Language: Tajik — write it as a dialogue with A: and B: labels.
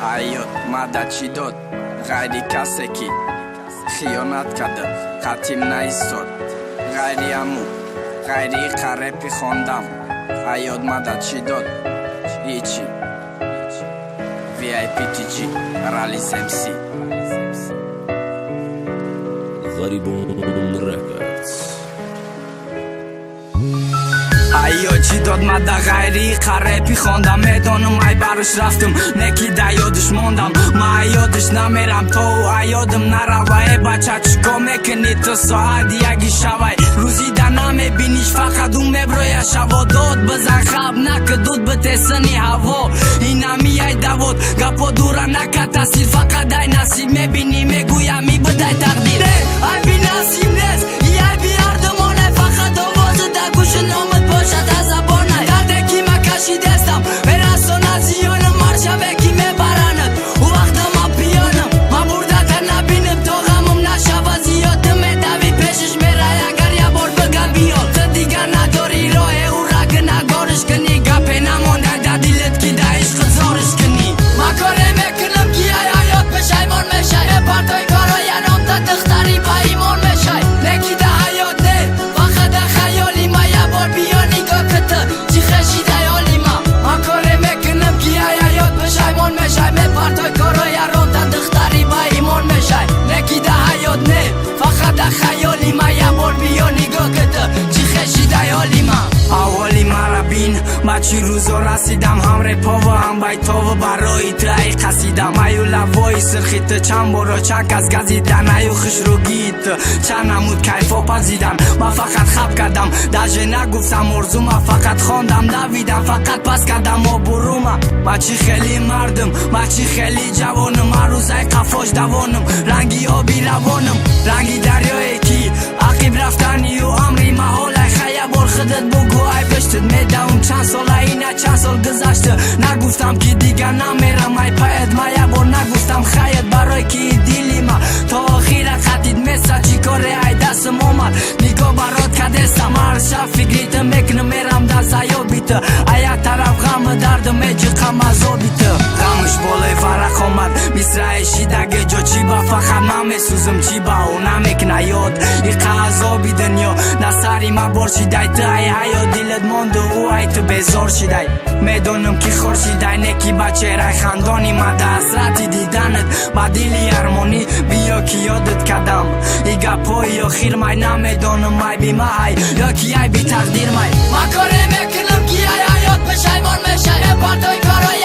A: حیات مدد چی داد غیری کسی که خیانت کرده قتیم نیستاد غیری امو غیری قرپی خواندم حیات مدد چی داد هیچی VIP TG رالیز MC
B: غریبون رکردز
A: حیا چی داد مده غیری قرپی خواندم میدانم ای براش رفتم نکی ده یادش ماندم ما یادش نمیرم تو یادم نروه بچه چیکار میکنی تو ساعت یکی شوی روزی ده نمیبینیش فقط اون مبروی شوا داد بزن خواب نکه دود بتسنی هوا این همی ای دواد گپا دوره نکه تاثیر فقط ای نصیب میبینی میگویم می بدای تقدیر ای بی نصیب نیست ای بی اردمانه فقط آواز در گوش نامت باشد از زبانه درده کی مکشی دستم برسان از زیانم مرشبه کی میبرند او وقت ما پیانم ما بردت نبینم تا غمم نشوه زیاد میدوی پیشش میره اگر یه بار بگم بیاد تو دیگر نداری راه او رگ نگارش کنی گپه نمانده در دلت کی ده عشق زارش کنی ما کاره میکنم کی حیات پشیمان میشه پرتای کارای نام تا دختری با ایمان میشه نکی ده حیات نه فقط خیالی ما یه بار بیا نگاه کته چی خشیده حالی ما کاره میکنم کی حیات پشیمان میشه پرتای کارای نام تا دختری با ایمان میشه نکی ده حیات نه فقط خیالی ما یه بار بیا نگاه کته چی خشیده حالی اولی مرا بین ما چی روزا رسیدم هم رپا و هم بیتا و برای تای قصیدم ایو لوای سرخیت چند بارا چند کس گزیدن ایو خوش رو گیت چند نمود کیفا پزیدن ما فقط خب کردم دجه نگفتم ارزو ما فقط خواندم دویدم فقط پس کردم ما بروم ما چی خیلی مردم ما چی خیلی جوانم ما روزای قفاش دوانم رنگی آبی روانم رنگی دریای کی عقیب رفتنی و امری محال خیه بار خودت بگو ای پشتت میدم چند سال اینه چند سال گذشته نگفتم که دیگر نمیرم ای پاید ما یه بار نگفتم خیت برای که دیلی ما تا آخیر خطید مثل چی کاره ای دستم آمد نگاه برات کدستم هر شب فکریت میکنم میرم در زیابیت ای طرف غم درد میجی غم عذابیت غمش بالای فرق آمد میسرای شیدگه جا چی با فقط نمیسوزم چی با او نمیکنه یاد ای قضابی دنیا نسری ما بار شیدای تو ای حیا دلت ماند و او ای تو بیزار شیدای میدونم که خور شیدای نکی بچه رای خندانی ما ده حسرتی دیدنت با دلی ارمانی بیا که یادت کدم ای گپای آخیر مای نمیدونم مای بی مای یا کی ای بی تقدیر مای ما کاره میکنم که ای حیات پشیمان میشه پرتای کارای